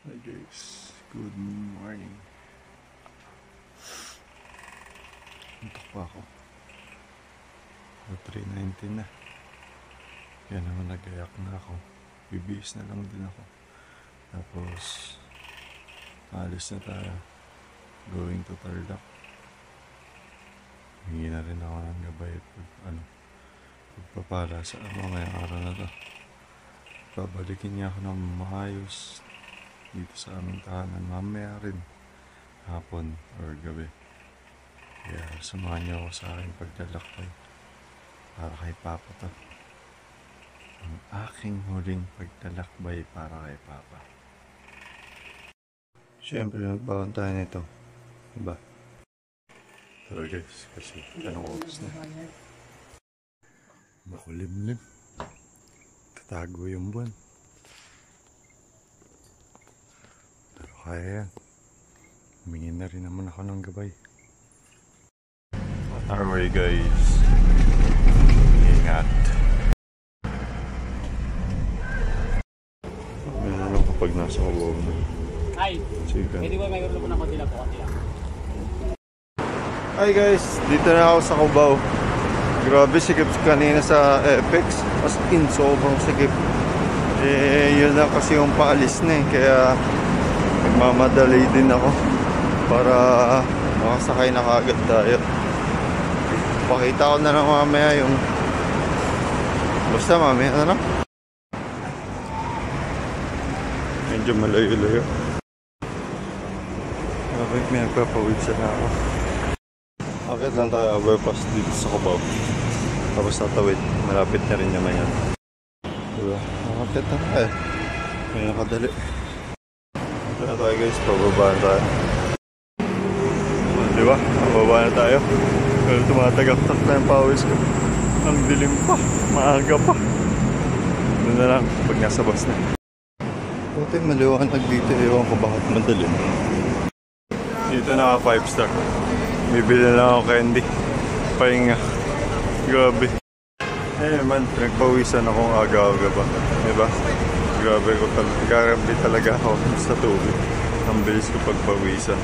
Hi guys, good morning. Antok pa ako. 3:19 na. Kaya naman nag-ayak na ako. Bibihis na lang din ako. Tapos alis na tayo. Going to Tarlac. Hingi na rin ako ng gabay at pagpapala sa ngayong araw na to. Babalikin niya ako ng maayos dito sa aming tahanan mamaya rin, hapon or gabi. Kaya samahan niyo ako sa aking paglalakbay para kay Papa to. Ang aking huling paglalakbay para kay Papa. Siyempre nagbaon tayo nito, diba? Pero guys, kasi anong oras na? Makulimlim. Tatago yung buwan. Pero kaya yan. Humingi na rin naman ako ng gabay. On our way guys. Ingat. Meron lang kapag nasa kawaw na. Ay, pwede ba may gulo ko na konti lang po, konti lang. Hi guys, dito na ako sa Cubao. Grabe sikip kanina sa Apex. As in, sobrang sikip. Yun lang kasi yung paalis na eh. Kaya nagmamadali din ako para makasakay na kaagad tayo. Pakita ko na lang mamaya yung basta mamaya na lang. Medyo malayo-layo. Okay, may nagpapawidsan na ako. Akit lang tayo overpass dito sa Cubao. Tapos tatawid. Malapit na rin naman yan. Diba? Akit na tayo. May nakadali. Ito na tayo guys. Pababa na tayo. Diba? Pababa na tayo. Pero tumatagaktak na yung pawis ko. Ang dilim pa. Maaga pa. Doon na lang pag nasa bus na. Buti maliwanag dito. Ewan ko bakit madalim. Dito na 5 star. Bibili lang ako candy. Pahinga. Grabe. Man, nagpawisan akong aga-aga pa. Diba? Grabe ko talaga. Grabe talaga ako sa tubig. Ang bilis ko pagpawisan.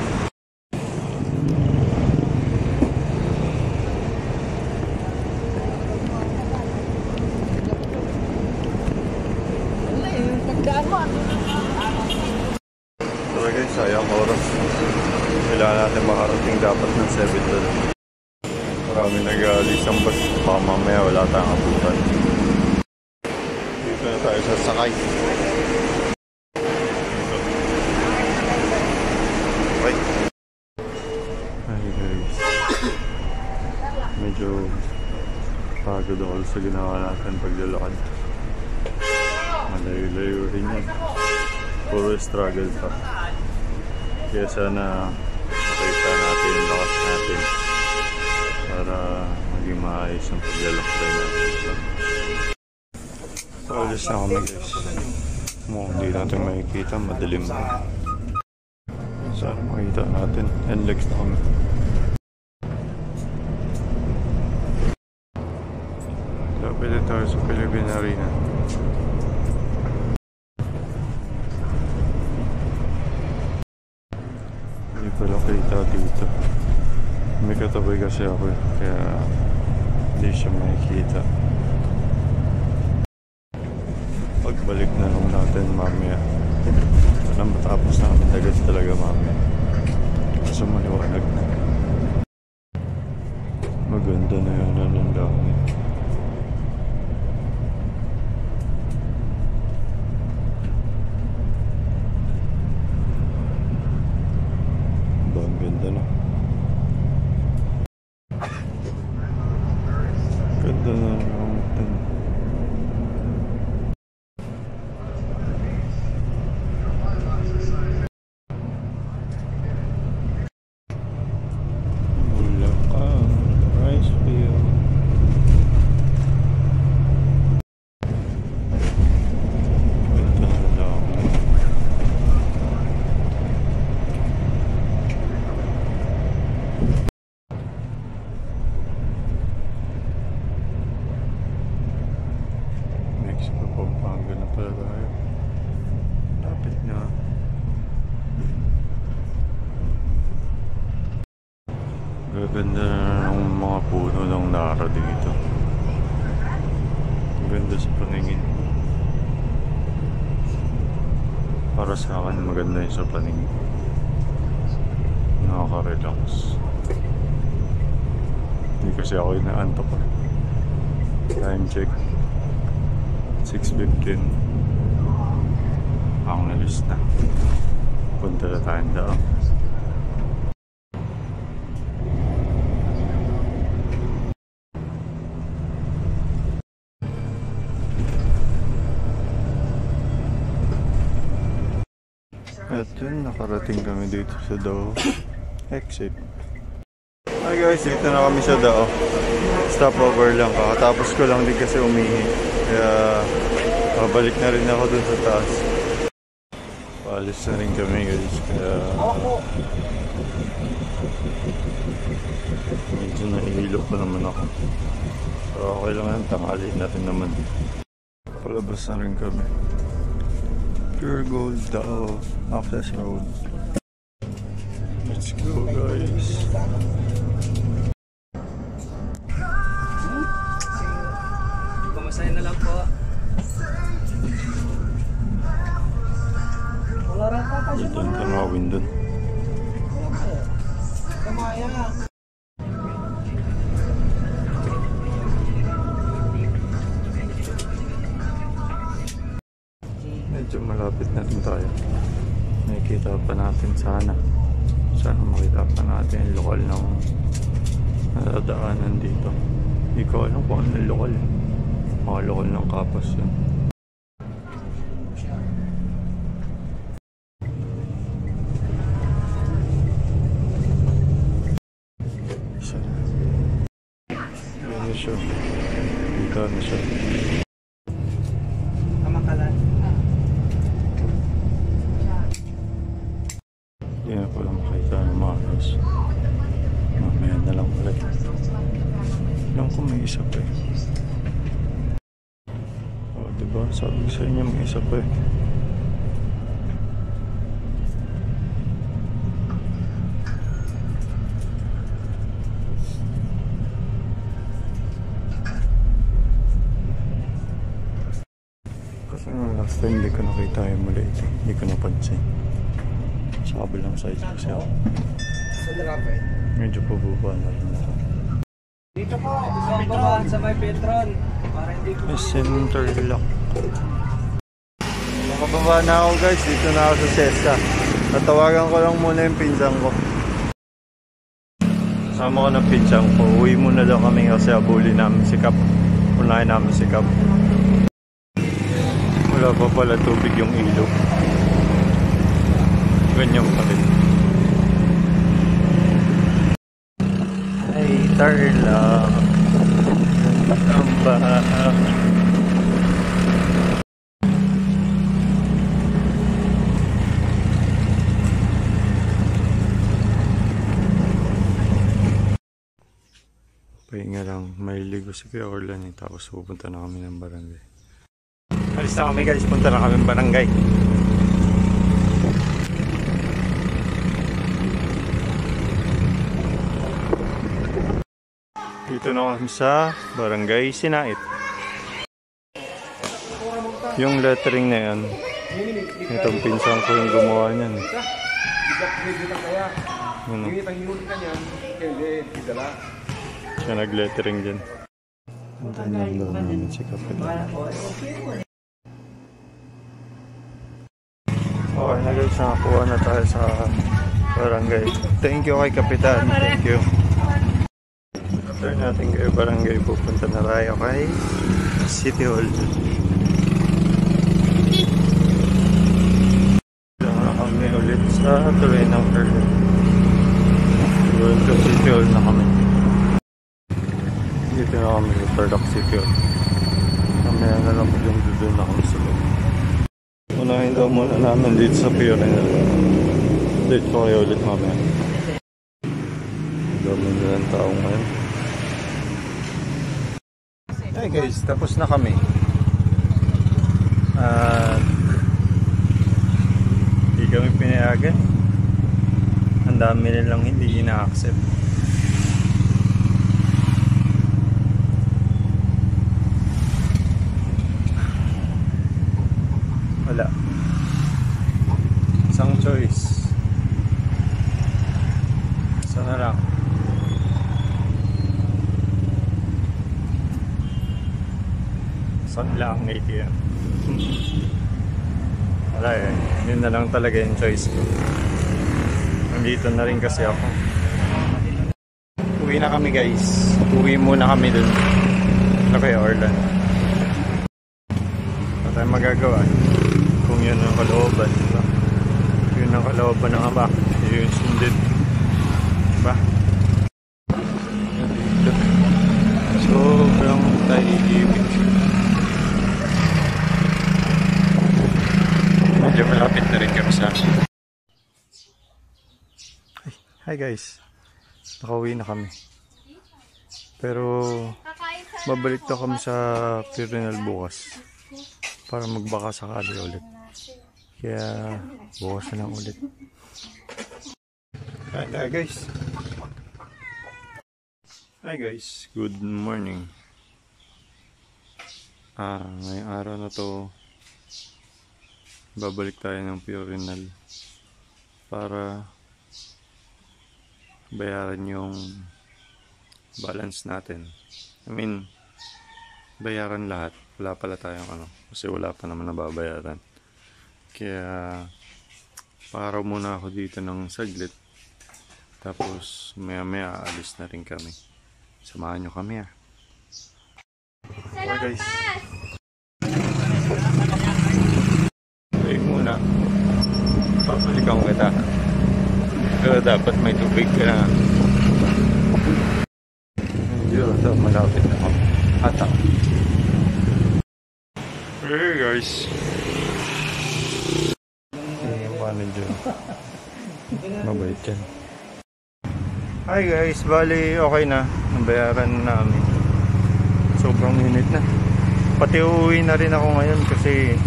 So guys, sayang oras. Kailangan natin makarating dapat ng 7 doon. Marami nag-aalis ang bus. Baka mamaya wala tayong abutan. Dito na tayo sa sakay. Okay. Hi guys. Medyo pagod ako sa ginawa natin paglalakad. Malayo-layo rin yan. Puro struggle pa. Kaya sana makita natin yung lakas natin para maging maayos ang paglalakbay natin. So, alis na kami guys. Hindi natin makikita, madilim na. Sana makita natin. NLEX na kami. Lapit na tayo sa Philippine Arena. Hindi pala kita dito. May katabi kasi ako eh, kaya hindi siya makikita. Pagbalik na lang natin mamaya. Sana matapos namin agad talaga mamaya. Kasi maliwanag na. Maganda na yun ng langit. Ang ganda na. Ganda na ng mountain. Nara dito. Ang ganda sa paningin. Para sa akin maganda yung sa paningin. Nakaka-relax. Hindi kasi ako inaantok pa. Time check 6:15. Ako nalis na. Punta na tayo daw. At yun, nakarating kami dito sa Dao exit. Hi guys, dito na kami sa Dao. Stopover lang. Kakatapos ko lang din kasi umihi. Kaya babalik na rin ako dun sa taas. Paalis na rin kami guys. Kaya medyo nahihilo pa naman ako. Pero okay lang yan, tanghali na rin naman. Palabas na rin kami. Pure Gold Dao Access Road. Let's go guys. Pamasahin na lang po. Wala rin pa pa. Dito ang tanawin dun. Kamaya. Medyo malapit na rin tayo. Nakikita pa natin sana. Sana makita pa natin yung lokal ng nadadaanan dito. Hindi ko alam kung ano yung lokal. Mga lokal ng Kapos yun. Isa na. Yan na siya. Dito na siya. Kamakalan. Hindi na pala makita ng mga aros. Mamaya na lang ulit. Alam ko may isa pa eh. O diba? Sabi ko sa inyo may isa pa eh. Kasi nung last time hindi ko nakita yung muli ito. Hindi ko napansin. Sa kabilang side kasi ako. Sa Larapet. Medyo pababa na rin ako. Dito po, sa babaan sa may Petron. Para hindi po. Center lock. Nakababa na ako guys. Dito na ako sa Sesa. Tatawagan ko lang muna yung pinsan ko. Sama ko ng pinsan ko. Uwi muna daw kami kasi abuli namin si Kap. Unahin namin si Kap. Wala pa pala tubig yung ilog. Ganyan pa rin. Ay, Tarlac. Ang baha. Pahinga lang. May ligo si Kuya Orlan eh. Tapos pupunta na kami ng barangay. Alis na kami guys. Punta na kami ng barangay. Dito na kami sa Barangay Sinait. Yung lettering na yan, itong pinsan ko yung gumawa niyan. Ano? Siya nag-lettering dyan. Andan lang daw namin si Kapitan. Okay na guys, nakakuha na tayo sa barangay. Thank you kay Kapitan. Thank you. After natin kayo barangay, pupunta na tayo kay City Hall. Dito na kami ulit sa tuloy ng Earth. Doon sa City Hall na kami. Dito na kami sa Tarlac City Hall. Mamaya na lang yung doon na kami sa loob. Unahin daw muna namin dito sa Pioneer. Dito ko kayo ulit mamaya. Dami na lang tao ngayon. Hey guys, tapos na kami. Hindi kami pinayagan. Ang dami nilang hindi ina-accept. Isang choice. Isa na lang. Saan lang ATM? Wala eh. Yun na lang talaga yung choice ko. Nandito na rin kasi ako. Uwi na kami guys. Uwi muna kami dun. Ano kaya Orlan? Wala tayong magagawa. Kung yun ang kalooban, diba? Yun ang kalooban ng Ama. Yun sundin. Diba? Sobrang tahimik. Medyo malapit na rin kami sa Hi guys. Nakauwi na kami. Pero babalik to kami sa Pirinal bukas para magbaka sakali ulit. Kaya bukas na lang ulit. Hi guys. Hi guys. Good morning. Ngayong araw na to babalik tayo ng Pirinal para bayaran yung balance natin. I mean, bayaran lahat. Wala pala tayong kasi wala pa naman nababayaran. Kaya para muna ako dito ng saglit. Tapos maya maya aalis na rin kami. Samahan nyo kami Okay guys. Muna papalikan kita pero dapat may tubig ka na medyo malapit na ako ata. Hey guys, yung paano dyan mabait yan. Hi guys, bali okay na, nabayaran na namin. Sobrang init na, pati uuwi na rin ako ngayon kasi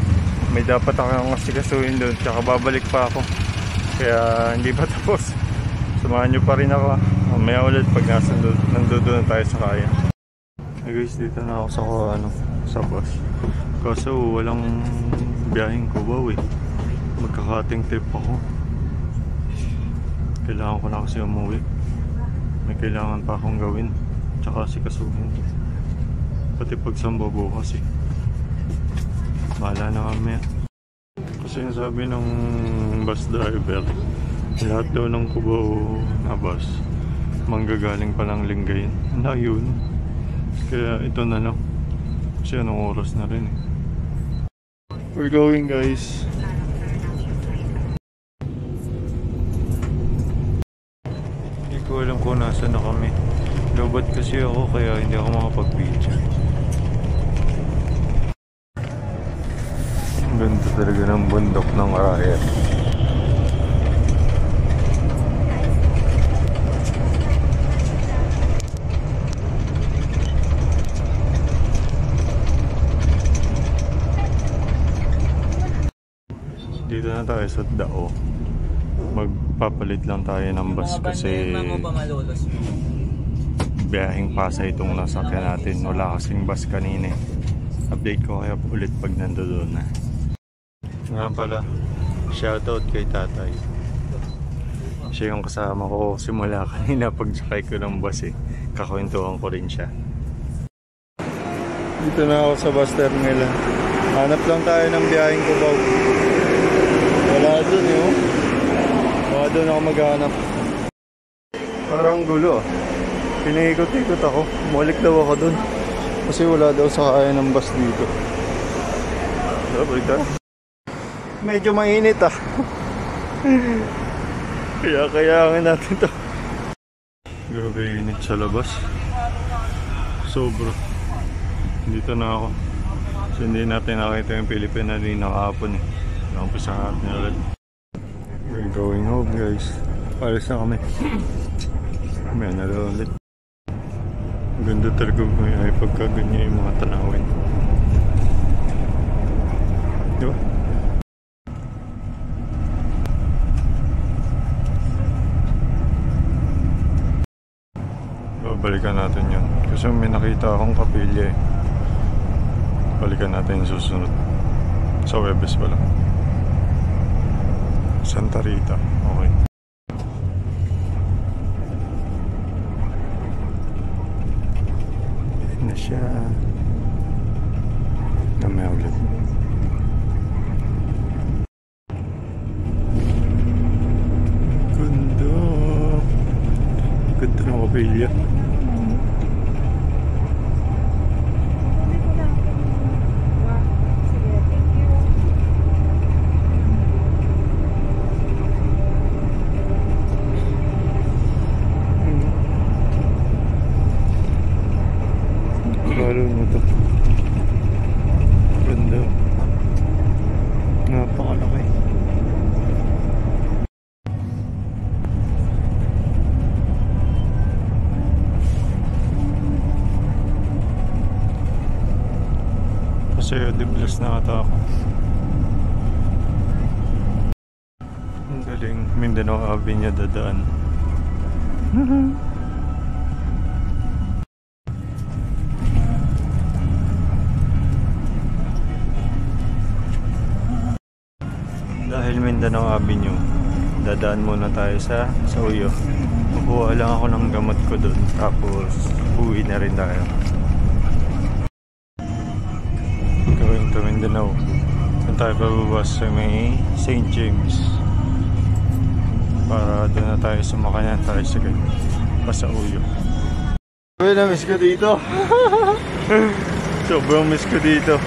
may dapat akong asikasuhin doon, tsaka babalik pa ako. Kaya hindi pa tapos. Samahan nyo pa rin ako. Mamaya ulit pag nandoon tayo sa kaya. Hey guys, dito na ako sa bus. Kaso walang biyaheng Cubao eh. Magkakating trip ako. Kailangan ko na kasi umuwi. May kailangan pa akong gawin. Tsaka asikasuhin. Pati pagsamba bukas eh. Bahala na kami. Kasi yung sabi ng bus driver, lahat daw ng Cubao na bus manggagaling pa lang Lingayen. Na yun. Kaya ito na lang. Kasi anong oras na rin eh. We're going guys. Hindi ko alam kung nasa na kami. Lobat kasi ako kaya hindi ako makapag-video. Ganda talaga ng bundok ng Arayat. Dito na tayo sa Dao. Magpapalit lang tayo ng bus kasi biyaheng Pasay itong nasakyan natin. Wala kasing bus kanina. Update ko kaya ulit pag nandoon na. Nga pala, shoutout kay tatay. Siya yung kasama ko simula kanina pag sakay ko ng bus eh. Kakwentuhan ko rin siya. Dito na ako sa bus terminal. Hanap lang tayo ng biyaheng Cubao. Wala dun eh. Wala dun ako maghanap. Parang gulo. Pinaikot-ikot ako. Bumalik daw ako dun. Kasi wala daw sa kaya ng bus dito. Balik tayo. Medyo mainit Kaya natin to. Grabe init sa labas. Sobra. Dito na ako. So hindi natin nakita yung Pilipinas na nakahapon eh. Nakampisa natin ulit. We're going home guys. Palis na kami. May na ulit. Ganda talaga ay pagkaganyan yung mga tanawin. Diba? Babalikan natin yun. Kasi may nakita akong kapilya eh. Balikan natin yung susunod. Sa Webes pala. Santa Rita. Okay. Ayan na siya. Kamaya ulit. Ganda. Ganda ng kapilya. Lalo mo ito. Ganda. Napakalaki. Kasi diblas na ata ako. Ang galing. Mindanao Avenue dadaan. Dahil Mindanao Avenue, dadaan muna tayo sa Uyo. Kukuha lang ako ng gamot ko doon, tapos uwi na rin tayo. Going to Mindanao. Saan tayo bababas sa may St. James, para doon na tayo sumakay na tayo pa sa Uyo. Na-miss ko dito. Sobrang miss ko dito.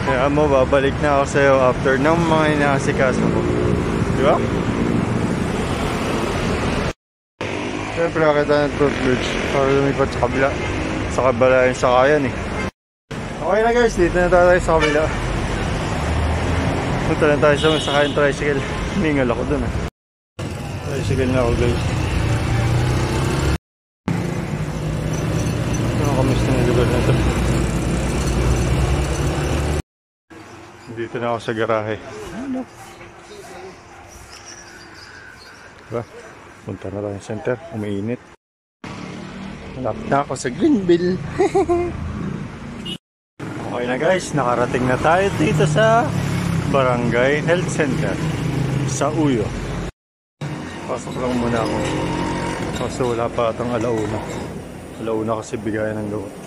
Kaya mo, babalik na ako sa'yo after ng mga inasikaso ko. Diba? Siyempre, nakita ng Truth Bridge para lumipat sa kabila. Sa kabila yung sakayan eh. Okay na guys, dito na tayo sa kabila. Punta na tayo sa sakayan tricycle. Hiningal ako dun eh. Tricycle na ako guys. Nakakamiss na yung lugar na ito. Dito na ako sa garahe. Ano? Diba? Punta na tayo sa center. Umiinit. Malapit na ako sa Greenville. Okay na guys. Nakarating na tayo dito sa Barangay Health Center sa Uyo. Pasok lang muna ako. Kasi wala pa atang alauna. Alauna kasi bigayan ng gawat.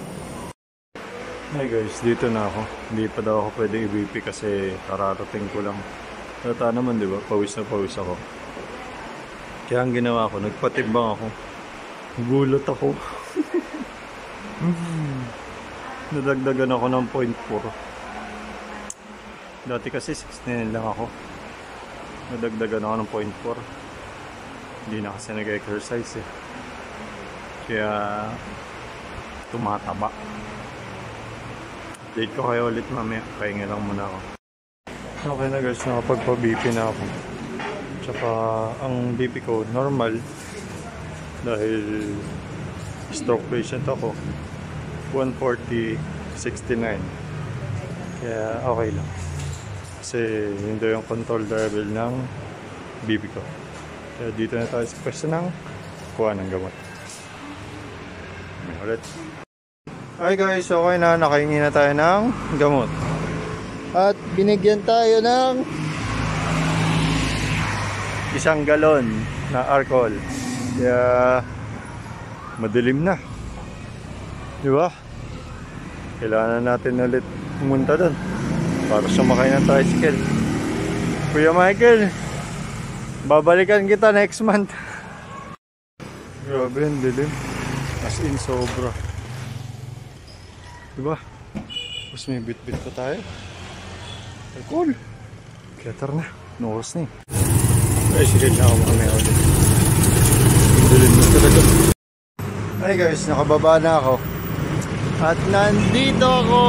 Hi guys, dito na ako. Hindi pa daw ako pwede i-BP kasi kararating ko lang. Tata naman diba, pawis na pawis ako. Kaya ang ginawa ko, nagpatimbang ako. Gulat ako. Nadagdagan ako ng 0.4. Dati kasi 16 lang ako. Nadagdagan ako ng 0.4. Hindi na kasi nag-exercise eh. Kaya tumataba. Date ko kayo ulit mamaya. Pahinga lang muna ako. Okay na guys, nakapagpa-BP na ako. Tsaka ang BP ko normal. Dahil stroke patient ako. 140/69. Kaya okay lang. Kasi hindi yung control level ng BP ko. Kaya dito na tayo sa pwesto ng kuha ng gamot. May ulit. Hi guys, okay na, nakahingi na tayo ng gamot. At binigyan tayo ng 1 galon na alcohol. Kaya madilim na. Diba? Kailangan natin ulit pumunta doon para sumakay ng tricycle. Kuya Michael, babalikan kita next month. Grabe, ang dilim. As in, sobra. Diba? Tapos may bit-bit pa tayo. Alcohol. Kaya tara na. Nuwas na eh. Ay, sige na ako mamaya ulit. Dilim na talaga. Hi guys, nakababa na ako. At nandito ako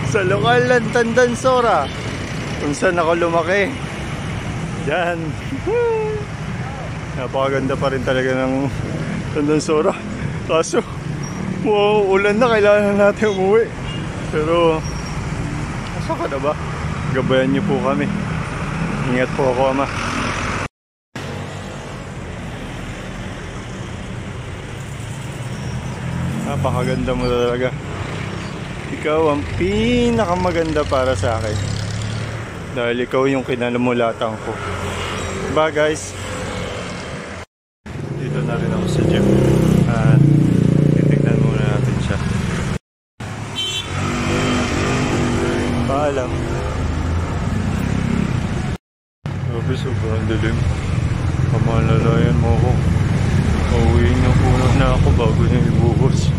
sa lokal ng Tandansora, kung saan ako lumaki. Diyan. Napakaganda pa rin talaga ng Tandansora. Kaso wow, ulan na, kailangan natin umuwi. Pero asa ka na ba? Gabayan niyo po kami. Ingat po ako, ama. Napakaganda mo talaga. Ikaw ang pinakamaganda para sa akin. Dahil ikaw yung kinalumulatan ko. Diba guys? Dito na rin ako sa gym. At titignan muna natin siya. Paalam. Grabe, sobrang dilim. Pamalalayan mo ako. Pauwiin na puno na ako bago niya ibuhos.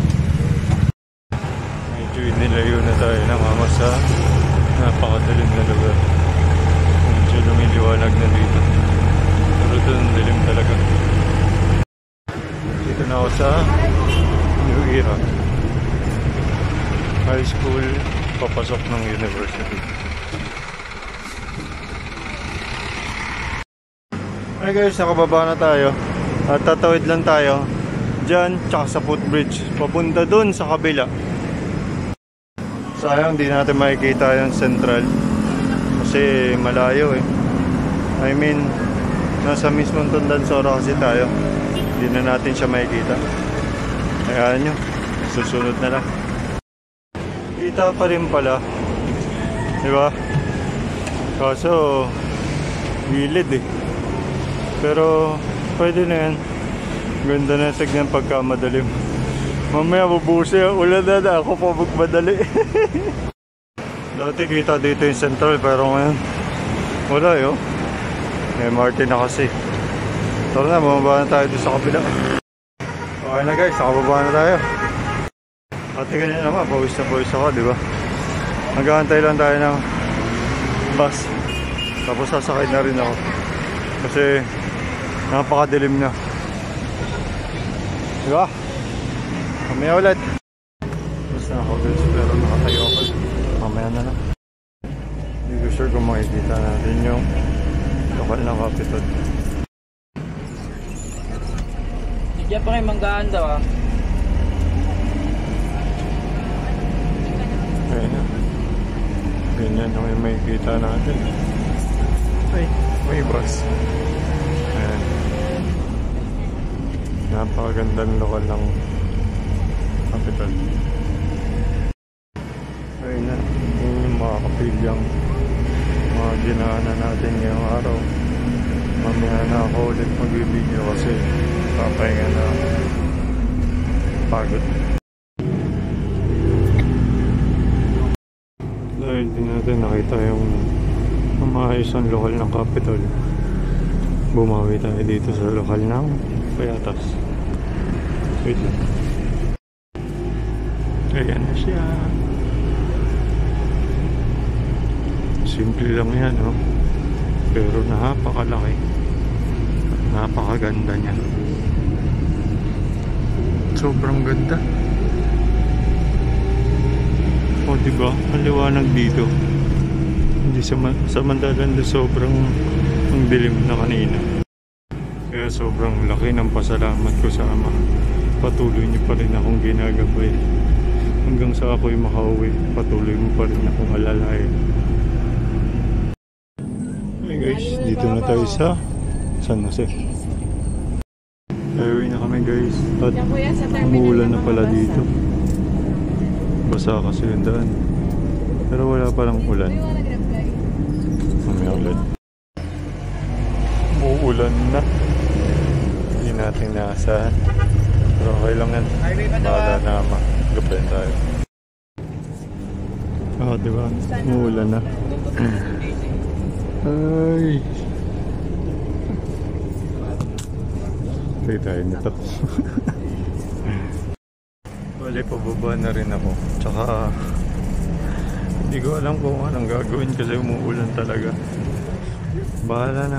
Medyo inilayo na tayo ng mama sa napakadilim na lugar. Medyo lumiliwanag na dito. Pero doon dilim talaga. Dito na ako sa New Era High School, papasok ng university. Hey guys, nakababa na tayo. At tatawid lang tayo dyan, tsaka sa footbridge papunta dun sa kabila. Sayang di natin makikita yung central kasi malayo eh. I mean, nasa mismong Tundansora kasi tayo. Hindi na natin siya makikita. Hayaan nyo, susunod na lang. Kita pa rin pala, diba? Kaso gilid eh. Pero pwede na yan. Ganda na tignan pagka madalim. Mamaya bubusi ang ulan na ako pa magmadali. Dati kita dito yung central pero ngayon wala yun. May MRT na kasi. Tara na, bumaba na tayo dito sa kabila. Okay na guys, nakababa na tayo. At tingnan nyo naman, pawis na pawis ako, diba? Nag-aantay lang tayo ng bus. Tapos sasakay na rin ako. Kasi napakadilim na. Diba? Mamaya ulit. Tapos na ako guys, pero nakatayo ako. Mamaya na lang. Hindi ko sure kung makikita natin yung lokal na Capitol. Diyan pa kayo manggaan daw ah. Ayan na. Ganyan yung makikita natin. Ay, may bus. Ayan. Napakagandang lokal ng Capitol. Ayun na. Yun yung mga kapilyang mga ginaanan natin ngayong araw. Mamaya na ako ulit mag-video kasi papahinga na pagod. Dahil din natin nakita yung maayos ang lokal ng Capitol, bumawi tayo dito sa lokal ng Payatas. Wait lang. Ayan na siya. Simple lang yan, no? Pero napakalaki. Napakaganda niya. Sobrang ganda. O diba? Ang liwanag dito. Hindi samantalang sobrang ang dilim na kanina. Kaya sobrang laki ng pasalamat ko sa Ama. Patuloy niyo pa rin akong ginagabay. Hanggang sa ako'y makauwi, patuloy mo pa rin akong alalayan. Hey guys, dito na tayo sa San Jose. Ayuwi na kami guys. At umuulan na pala dito. Basa kasi yung daan. Pero wala palang ulan. Mamaya ulan. Uulan na. Hindi natin naasahan. Pero okay lang yan. Bahala na magapain tayo. Oo, diba? Uulan na. Ay. Tayo tayo nito. Bali, pababa na rin ako. Tsaka hindi ko alam kung anong gagawin kasi umuulan talaga. Bahala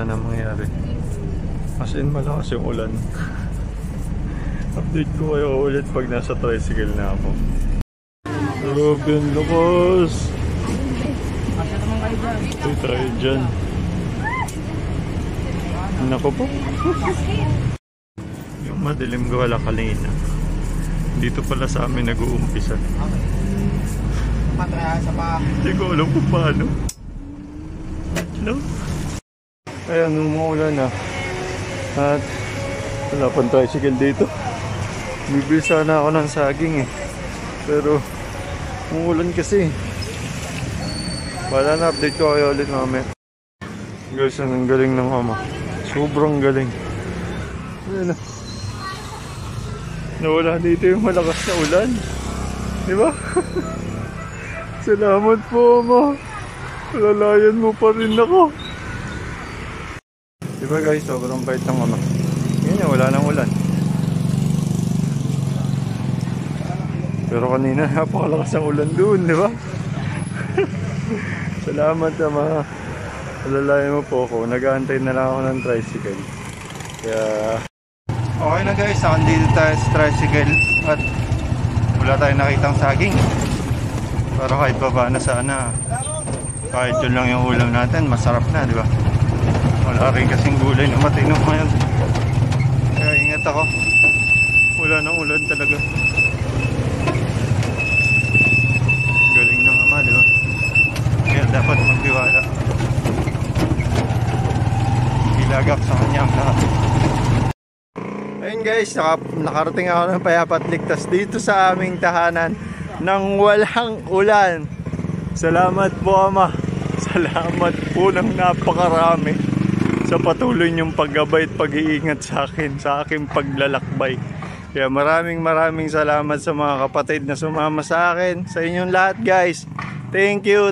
na mangyari. As in, malakas yung ulan. Update ko kayo ulit pag nasa tricycle na ako. Robin Lucas! Tayo tayo dyan. Nako po. Yung madilim ko wala kanina. Dito pala sa amin nag-uumpisa. Hindi ko alam kung paano. No? Ayan, umuulan na. At wala pang tricycle dito. Bibili sana ako ng saging eh. Pero umuulan kasi. Wala na, update ko kayo ulit mamaya. Guys, ang galing ng ama. Sobrang galing. Ayan na. Nawala dito yung malakas na ulan. Diba? Salamat po, ama. Lalayan mo pa rin ako. Diba guys, sobrang bait ng ama. Ngayon, wala nang ulan. Pero kanina, napakalakas ang ulan doon, diba? Salamat, ama. Lalayan mo po ako. Nag-aantay na lang ako ng tricycle. Kaya... Okay na guys, nakandito tayo sa tricycle. At wala tayong nakitang saging. Pero kahit baba na sana, kahit yun lang yung ulam natin, masarap na, di ba? Wala rin kasing gulay na matino ngayon. Kaya ingat ako. Wala nang ulan talaga. Galing ng ama, di ba? Kaya dapat magtiwala. Ilagak sa kanya ang lahat. Ayun guys, nakarating ako ng payapat ligtas dito sa aming tahanan nang walang ulan. Salamat po, ama. Salamat po ng napakarami sa patuloy niyong paggabay at pag-iingat sa akin, sa aking paglalakbay. Kaya maraming salamat sa mga kapatid na sumama sa akin, sa inyong lahat guys. Thank you.